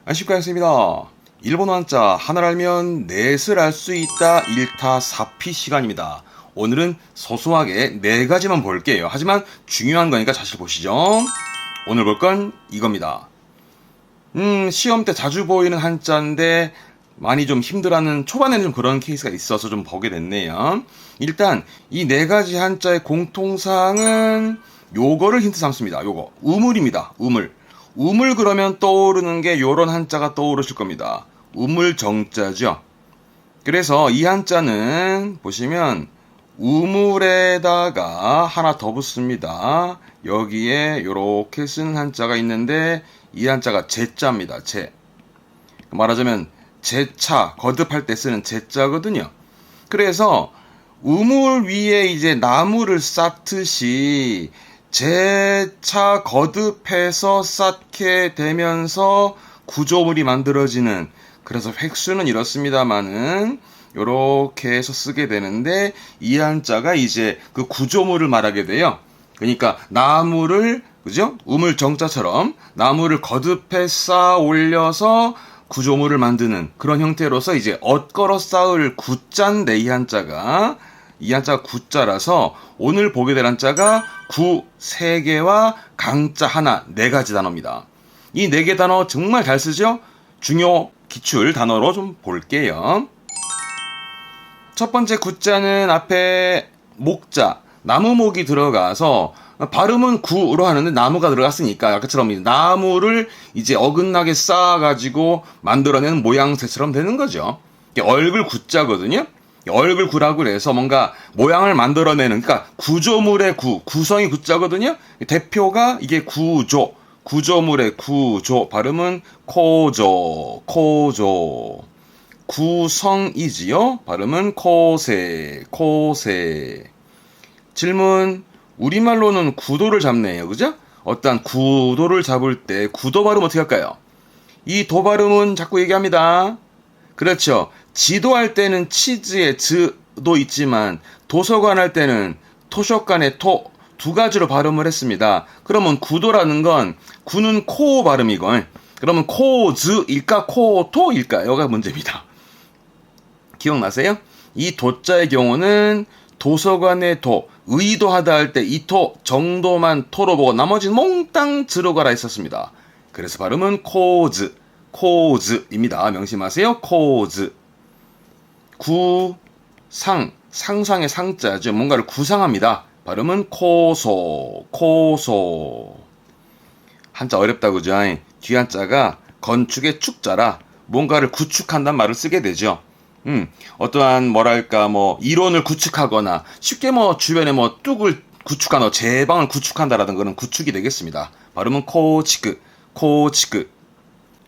안식구였습니다. 일본어 한자 하나를 알면 넷을 알 수 있다 1타 4피 시간입니다. 오늘은 소소하게 네 가지만 볼게요. 하지만 중요한 거니까 자세히 보시죠. 오늘 볼 건 이겁니다. 시험 때 자주 보이는 한자인데 많이 좀 힘들어하는 초반에는 좀 그런 케이스가 있어서 좀 보게 됐네요. 일단 이 네 가지 한자의 공통사항은 요거를 힌트 삼습니다. 요거 우물입니다. 우물. 우물 그러면 떠오르는 게 요런 한자가 떠오르실 겁니다. 우물 정자죠. 그래서 이 한자는 보시면 우물에다가 하나 더 붙습니다. 여기에 요렇게 쓰는 한자가 있는데 이 한자가 제자입니다. 제. 말하자면 제차 거듭할 때 쓰는 제자거든요. 그래서 우물 위에 이제 나무를 쌓듯이 재차 거듭해서 쌓게 되면서 구조물이 만들어지는, 그래서 획수는 이렇습니다만은 요렇게 해서 쓰게 되는데 이 한자가 이제 그 구조물을 말하게 돼요. 그러니까 나무를, 그죠? 우물 정자처럼 나무를 거듭해 쌓아 올려서 구조물을 만드는 그런 형태로서 이제 엇걸어 쌓을 구자인데 이 한자가 구자라서 오늘 보게 될 한자가 구 3개와 강자 하나 4가지 단어입니다. 이 4개 단어 정말 잘 쓰죠? 중요 기출 단어로 좀 볼게요. 첫 번째 구자는 앞에 목자, 나무목이 들어가서 발음은 구로 하는데 나무가 들어갔으니까 아까처럼 나무를 이제 어긋나게 쌓아가지고 만들어내는 모양새처럼 되는 거죠. 얼굴 구자거든요. 얼굴 구라고 해서 뭔가 모양을 만들어내는, 그러니까 구조물의 구성이 구자거든요. 대표가 이게 구조물의 구조, 발음은 코조. 구성이지요. 발음은 코세. 질문, 우리말로는 구도를 잡네요. 그죠? 어떤 구도를 잡을 때 구도 발음 어떻게 할까요? 이 도 발음은 자꾸 얘기합니다. 그렇죠. 지도할 때는 치즈의 즈도 있지만 도서관 할 때는 토쇼관의 토 두 가지로 발음을 했습니다. 그러면 구도라는 건 구는 코 발음이건, 그러면 코즈일까 코토일까? 여기가 문제입니다. 기억나세요? 이 도자의 경우는 도서관의 도, 의도하다 할 때 이 토 정도만 토로 보고 나머지는 몽땅 즈로 가라 했었습니다. 그래서 발음은 코즈입니다. 명심하세요. 코즈. 상상의 상자죠. 뭔가를 구상합니다. 발음은 코소. 한자 어렵다 그죠? 뒤 한자가 건축의 축자라 뭔가를 구축한다는 말을 쓰게 되죠. 어떠한 뭐랄까 이론을 구축하거나 쉽게 주변에 뚝을 구축하거나 제방을 구축한다라는 거는 구축이 되겠습니다. 발음은 코치크.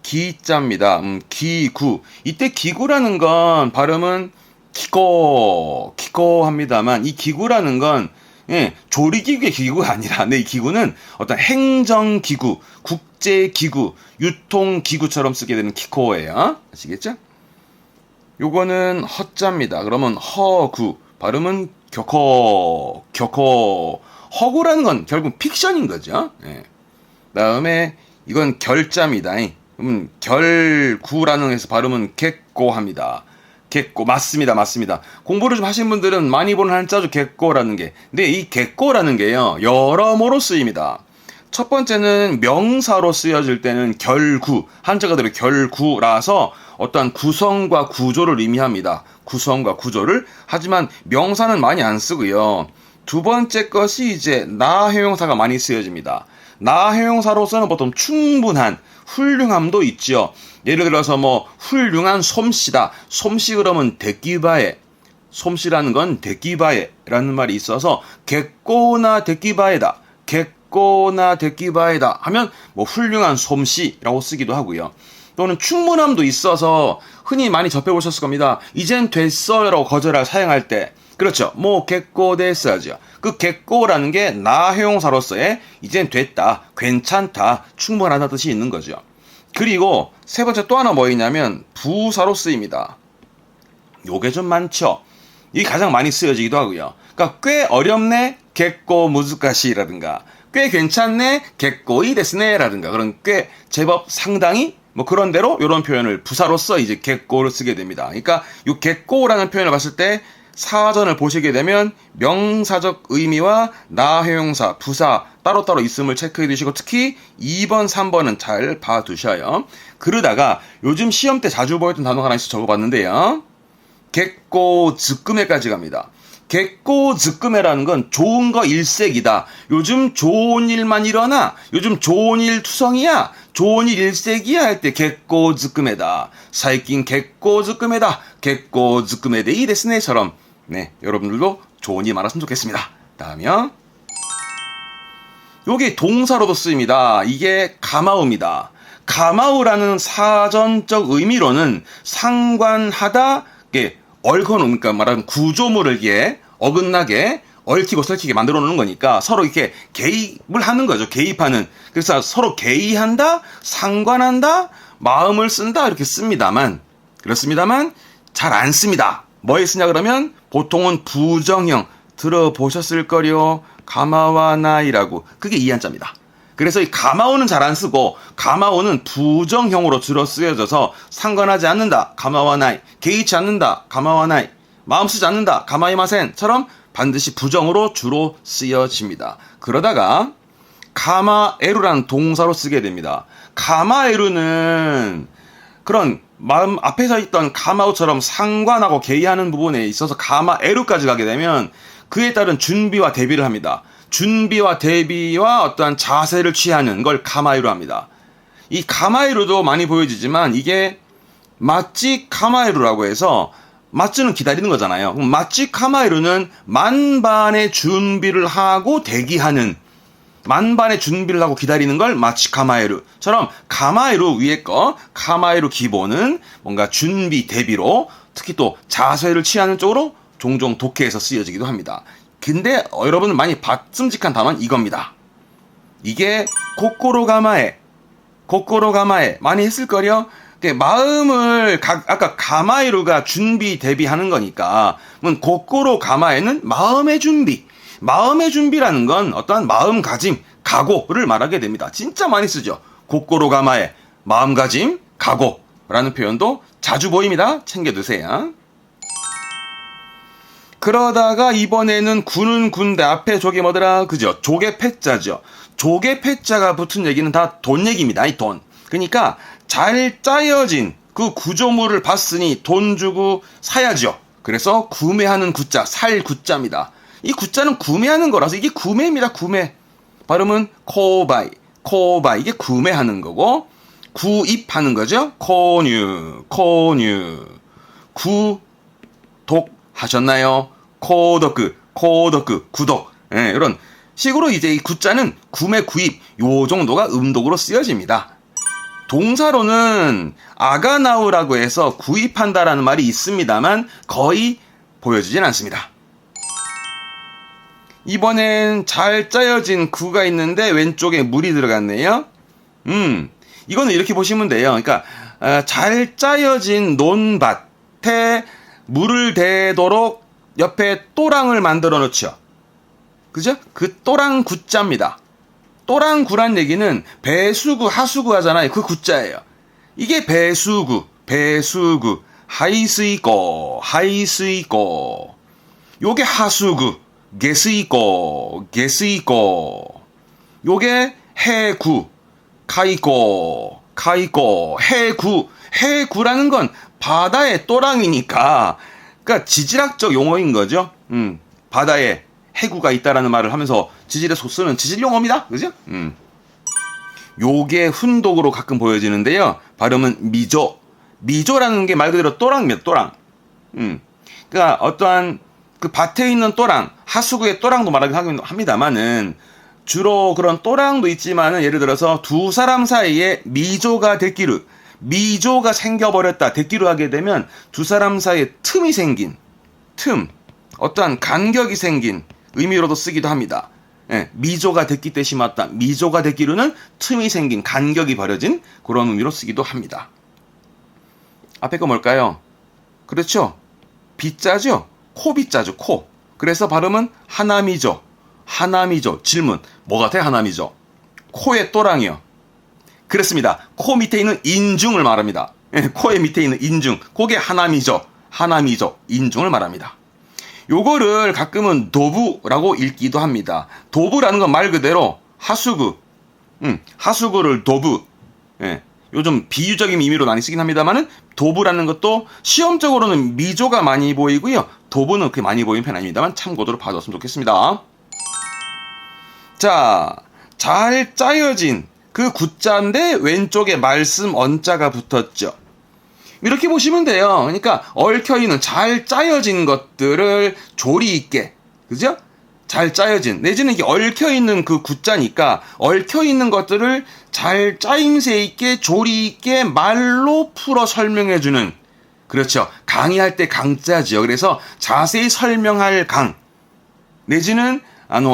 기자입니다. 기구. 이때 기구라는 건 발음은 기고 합니다만 이 기구라는 건 조리기구의 기구가 아니라 이 기구는 어떤 행정기구, 국제기구, 유통기구처럼 쓰게 되는 기코예요. 아시겠죠? 요거는 허자입니다. 그러면 허구. 발음은 격허. 허구라는 건 결국 픽션인 거죠. 다음에 이건 결자입니다. 결구라는 해서 발음은 객고합니다. 객고 맞습니다. 공부를 좀 하신 분들은 많이 보는 한자죠. 객고라는 게. 근데 이 객고라는 게요 여러모로 쓰입니다. 첫 번째는 명사로 쓰여질 때는 결구, 한자가 들어 결구라서 어떠한 구성과 구조를 의미합니다. 구성과 구조를. 하지만 명사는 많이 안 쓰고요. 두 번째 것이 이제 나형용사가 많이 쓰여집니다. 나형용사로서는 보통 충분한, 훌륭함도 있죠. 예를 들어서 훌륭한 솜씨다. 솜씨 그러면 데끼바에. 솜씨라는 건 데끼바에라는 말이 있어서 객고나 데끼바에다 하면 훌륭한 솜씨라고 쓰기도 하고요. 또는 충분함도 있어서 흔히 많이 접해보셨을 겁니다. 이젠 됐어라고 거절할 사용할 때, 그렇죠. 객고 데스하죠. 그 객고라는 게 나형용사로서의 이젠 됐다, 괜찮다, 충분하다는 뜻이 있는 거죠. 그리고 세 번째 또 하나 있냐면 부사로 쓰입니다. 요게 좀 많죠. 이게 가장 많이 쓰여지기도 하고요. 그러니까 꽤 어렵네, 객고 무즈카시라든가 꽤 괜찮네, 객고이 데스네라든가 그런 꽤 제법 상당히 뭐 그런 대로 이런 표현을 부사로서 이제 겟고를 쓰게 됩니다. 그러니까 이 겟고라는 표현을 봤을 때 사전을 보시게 되면 명사적 의미와 나형용사, 부사 따로따로 있음을 체크해 두시고 특히 2번, 3번은 잘 봐두셔요. 그러다가 요즘 시험 때 자주 보였던 단어가 하나 있어 적어봤는데요. 겟고 즈끔해까지 갑니다. 겟고 즈끔해라는 건 좋은 거 일색이다. 요즘 좋은 일만 일어나. 요즘 좋은 일 투성이야. 좋은 일 일색이야 할 때 겟고 즈끔해다. 사이킨 겟고 즈끔해다. 겟고 즈끔해데이 데스네처럼 네, 여러분들도 좋은 일 많았으면 좋겠습니다. 다음이요. 요게 동사로도 쓰입니다. 이게 가마우입니다. 가마우라는 사전적 의미로는 상관하다, 얽어놓으니까 그러니까 말하면 구조물을 어긋나게 얽히고 설키게 만들어 놓는 거니까 서로 이렇게 개입을 하는 거죠. 개입하는. 그래서 서로 개의한다, 상관한다, 마음을 쓴다 이렇게 씁니다만 그렇습니다만 잘 안 씁니다. 뭐에 쓰냐 그러면 보통은 부정형 들어보셨을 거요. 가마와 나이라고 그게 이한자입니다. 그래서 이 가마오는 잘 안 쓰고 가마오는 부정형으로 주로 쓰여져서 상관하지 않는다. 가마와 나이. 개의치 않는다. 가마와 나이. 마음 쓰지 않는다. 가마이마센처럼 반드시 부정으로 주로 쓰여집니다. 그러다가 가마에루라는 동사로 쓰게 됩니다. 가마에루는 그런 마음 앞에서 있던 가마오처럼 상관하고 개의하는 부분에 있어서 가마에루까지 가게 되면 그에 따른 준비와 대비를 합니다. 준비와 대비와 어떠한 자세를 취하는 걸 가마에루 합니다. 이 가마에루도 많이 보여지지만 이게 마찌 가마에루라고 해서 마찌는 기다리는 거잖아요. 마찌 가마에루는 만반의 준비를 하고 대기하는 만반의 준비를 하고 기다리는 걸 마치 가마에루처럼 가마에루 위에 거 가마에루 기본은 뭔가 준비 대비로 특히 또 자세를 취하는 쪽으로 종종 독해에서 쓰여지기도 합니다. 근데 여러분 많이 봤음직한 단어는 이겁니다. 이게 고꼬로 가마에 많이 했을 거요. 마음을 아까 가마에루가 준비 대비하는 거니까 고꼬로 가마에는 마음의 준비라는 건 어떠한 마음가짐, 각오를 말하게 됩니다. 진짜 많이 쓰죠. 고꼬로 가마에 마음가짐, 각오라는 표현도 자주 보입니다. 챙겨두세요. 그러다가 이번에는 군은 군대 앞에 저게 뭐더라? 그죠? 조개 패자죠. 조개 패자가 붙은 얘기는 다 돈 얘기입니다. 이 돈. 그러니까 잘 짜여진 그 구조물을 봤으니 돈 주고 사야죠. 그래서 구매하는 구자, 살 구자입니다. 이 구자는 구매하는 거라서 이게 구매입니다. 구매. 발음은 코바이. 이게 구매하는 거고 구입하는 거죠. 코뉴. 구독하셨나요? 코덕, 구독. 예, 이런 식으로 이제 이 구자는 구매, 구입 요 정도가 음독으로 쓰여집니다. 동사로는 아가나우라고 해서 구입한다라는 말이 있습니다만 거의 보여지진 않습니다. 이번엔 잘 짜여진 구가 있는데 왼쪽에 물이 들어갔네요. 이거는 이렇게 보시면 돼요. 그러니까 잘 짜여진 논밭에 물을 대도록 옆에 또랑을 만들어 놓죠. 그죠? 그 또랑 구자입니다. 또랑 구란 얘기는 배수구, 하수구 하잖아요. 그 구자예요. 이게 배수구. 하이스이고. 요게 하수구. 게스이고. 요게 해구. 카이고. 해구라는 건 바다의 또랑이니까 그러니까 지질학적 용어인 거죠. 바다에 해구가 있다라는 말을 하면서 지질에서 쓰는 지질 용어입니다. 그죠? 요게 훈독으로 가끔 보여지는데요. 발음은 미조. 미조라는 게 말 그대로 또랑입니다. 또랑. 그러니까 어떠한 그 밭에 있는 또랑, 하수구의 또랑도 말하긴 하긴 합니다만은 주로 그런 또랑도 있지만은 예를 들어서 두 사람 사이에 미조가 생겨버렸다. 됐기로 하게 되면 두 사람 사이에 틈이 생긴 어떠한 간격이 생긴 의미로도 쓰기도 합니다. 예, 미조가 됐기 때 심었다. 미조가 됐기로는 틈이 생긴 간격이 벌어진 그런 의미로 쓰기도 합니다. 앞에 거 뭘까요? 그렇죠. 비자죠. 코비자죠. 코. 그래서 발음은 하나미죠. 질문. 뭐 같아 하나미죠? 코의 또랑이요. 그렇습니다. 코 밑에 있는 인중을 말합니다. 예, 코의 밑에 있는 인중. 그게 하나미죠. 하나미죠. 인중을 말합니다. 요거를 가끔은 도부라고 읽기도 합니다. 도부라는 건 말 그대로 하수구. 하수구를 도부. 예, 요즘 비유적인 의미로 많이 쓰긴 합니다만은 도부라는 것도 시험적으로는 미조가 많이 보이고요. 도부는 그렇게 많이 보이는 편 아닙니다만 참고로 봐줬으면 좋겠습니다. 자, 잘 짜여진 그 구자인데 왼쪽에 말씀 언자가 붙었죠. 이렇게 보시면 돼요. 그러니까 얽혀있는 잘 짜여진 것들을 조리 있게, 그죠? 잘 짜여진, 내지는 이게 얽혀있는 그 구자니까 얽혀있는 것들을 잘 짜임새 있게 조리 있게 말로 풀어 설명해주는, 그렇죠. 강의할 때 강자지요. 그래서 자세히 설명할 강, 내지는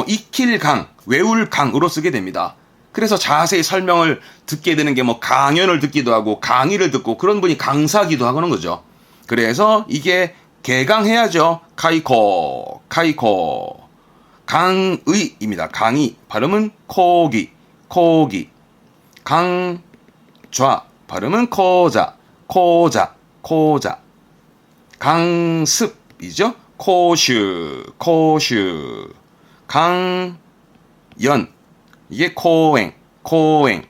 익힐 강, 외울 강으로 쓰게 됩니다. 그래서 자세히 설명을 듣게 되는 게 뭐 강연을 듣기도 하고 강의를 듣고 그런 분이 강사기도 하는 거죠. 그래서 이게 개강해야죠. 카이코, 카이코. 강의입니다. 강의. 발음은 코기, 코기. 강좌. 발음은 코자, 코자, 코자. 강습이죠. 코슈, 코슈. 강연. 이게 코행, 코행.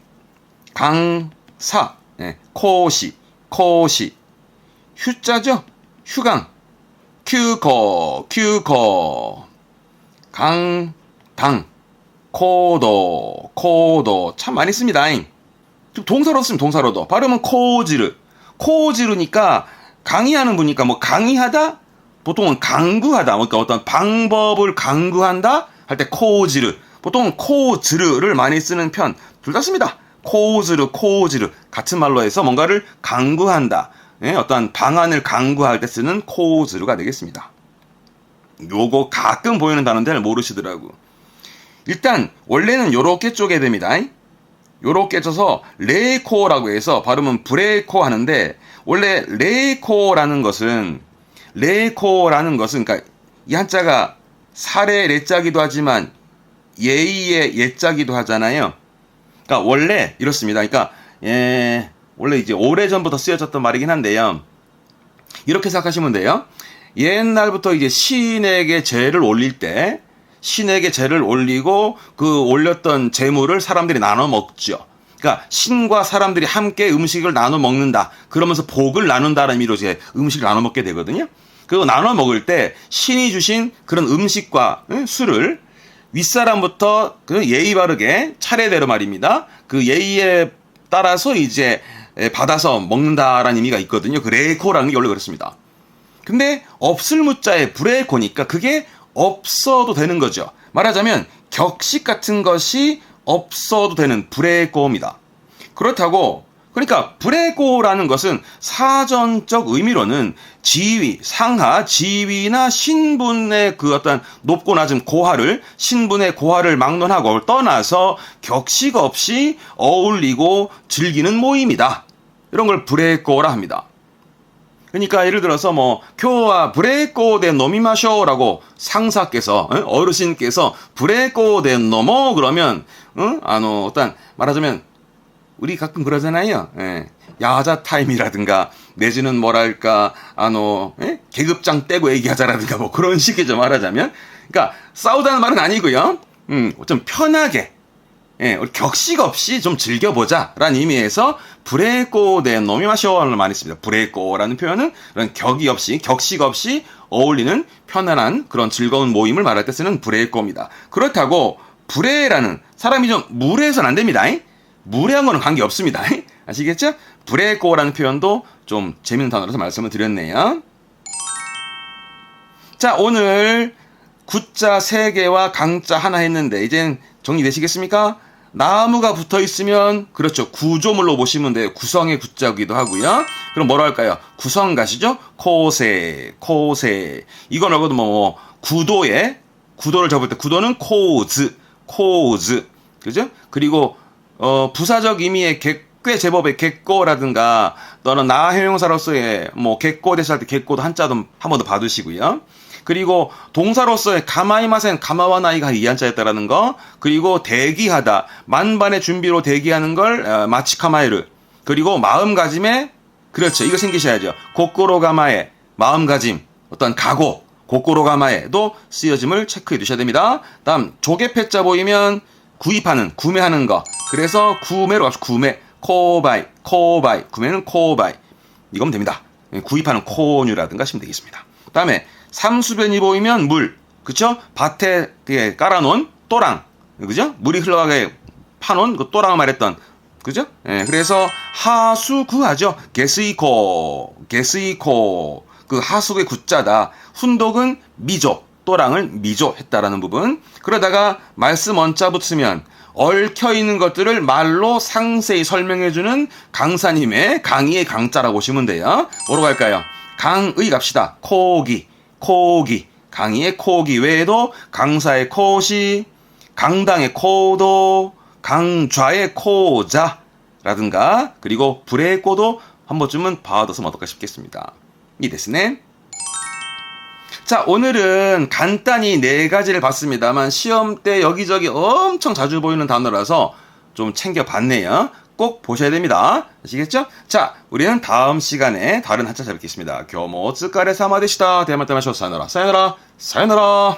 강사, 네, 코시, 코시. 휴자죠? 휴강. 큐코, 큐코. 강당, 코도, 코도. 참 많이 씁니다. 동사로 쓰면 동사로도. 발음은 코지르. 코지르니까 강의하는 분이니까 뭐 강의하다? 보통은 강구하다. 그러니까 어떤 방법을 강구한다? 할 때 코지르. 보통은 코즈르를 많이 쓰는 편. 둘 다 씁니다. 코즈르, 코즈르. 같은 말로 해서 뭔가를 강구한다. 예, 어떤 방안을 강구할 때 쓰는 코즈르가 되겠습니다. 요거 가끔 보이는 단어인데 잘 모르시더라고. 일단 원래는 요렇게 쪼개 됩니다. 요렇게 쪄서 레코라고 해서 발음은 브레코 하는데, 원래 레코라는 것은 그러니까 이 한자가 살의 레자기도 하지만 예의의 예자기도 하잖아요. 그러니까 원래 이렇습니다. 그러니까 원래 이제 오래전부터 쓰여졌던 말이긴 한데요. 이렇게 생각하시면 돼요. 옛날부터 이제 신에게 제를 올릴 때, 신에게 제를 올리고 그 올렸던 제물을 사람들이 나눠 먹죠. 그러니까 신과 사람들이 함께 음식을 나눠 먹는다. 그러면서 복을 나눈다는 의미로 이제 음식을 나눠 먹게 되거든요. 그리고 나눠 먹을 때 신이 주신 그런 음식과 술을 윗사람부터 그 예의 바르게 차례대로 말입니다. 그 예의에 따라서 이제 받아서 먹는다라는 의미가 있거든요. 그 레코라는 게 원래 그렇습니다. 근데 없을 무자에 브레코니까 그게 없어도 되는 거죠. 말하자면 격식 같은 것이 없어도 되는 브레코입니다. 그렇다고, 그러니까 브레코라는 것은 사전적 의미로는 지위, 상하, 지위나 신분의 그 어떤 높고 낮은 고하를, 신분의 고하를 막론하고 떠나서 격식 없이 어울리고 즐기는 모임이다. 이런 걸 브레코라 합니다. 그러니까 예를 들어서 뭐 교와 브레코 된 노미마쇼라고 상사께서, 어르신께서 브레코 된 노모 그러면 어떤 말하자면 우리 가끔 그러잖아요. 야자 타임이라든가 내지는 뭐랄까 계급장 떼고 얘기하자라든가 뭐 그런 식이죠, 말하자면. 그러니까 싸우자는 말은 아니고요. 좀 편하게, 우리 격식 없이 좀 즐겨보자라는 의미에서 브레코 된 노미마쇼를 많이 씁니다. 브레코라는 표현은 그런 격식 없이 어울리는 편안한 그런 즐거운 모임을 말할 때 쓰는 브레코입니다. 그렇다고 브레라는 사람이 좀 무례해서는 안 됩니다. 무례한 거는 관계 없습니다. 아시겠죠? 브레코라는 표현도 좀 재밌는 단어로서 말씀을 드렸네요. 자, 오늘 구자 3개와 강자 하나 했는데 이젠 정리되시겠습니까? 나무가 붙어 있으면, 그렇죠, 구조물로 보시면 돼요. 구성의 구자기도 하고요. 그럼 뭐라 할까요? 구성가시죠? 코세, 코세. 이거 말고도 구도를 접을 때 구도는 코즈, 코즈. 그죠? 그리고 부사적 의미의 꽤 제법의 객고라든가 또는 나형용사로서의 객고 대시할 때 객고도 한자도 한 번 더 봐두시고요. 그리고 동사로서의 가마이마센, 가마와나이가 이한자였다라는 거. 그리고 대기하다, 만반의 준비로 대기하는 걸 마치카마에르. 그리고 마음가짐에, 그렇죠, 이거 생기셔야죠. 고꼬로가마에, 마음가짐, 어떤 각오, 고꼬로가마에도 쓰여짐을 체크해 두셔야 됩니다. 다음 조개패자 보이면 구입하는, 구매하는 거. 그래서 구매로 갑시다. 구매, 코바이, 코바이, 구매는 코바이. 이거면 됩니다. 구입하는 코뉴라든가 하시면 되겠습니다. 다음에 삼수변이 보이면 물, 그쵸? 밭에 깔아놓은 또랑, 그죠? 물이 흘러가게 파놓은 그 또랑을 말했던, 그죠? 예, 그래서 하수구하죠. 게스이코, 게스이코. 그 하수구의 구자다. 훈독은 미조, 또랑을 미조했다라는 부분. 그러다가 말씀 원자 붙으면 얽혀있는 것들을 말로 상세히 설명해주는 강사님의 강의의 강자라고 보시면 돼요. 뭐로 갈까요? 강의 갑시다. 코기, 코기. 강의의 코기 외에도 강사의 코시, 강당의 코도, 강좌의 코자라든가, 그리고 불의 꼬도 한 번쯤은 봐뒀으면 어떨까 싶겠습니다. 이 데스네. 자, 오늘은 간단히 4가지를 봤습니다만 시험 때 여기저기 엄청 자주 보이는 단어라서 좀 챙겨봤네요. 꼭 보셔야 됩니다. 아시겠죠? 자, 우리는 다음 시간에 다른 한자 잡겠습니다. 교모 쯔까레 사마데시다. 대만테마쇼 사요나라, 사요나라, 사요나라.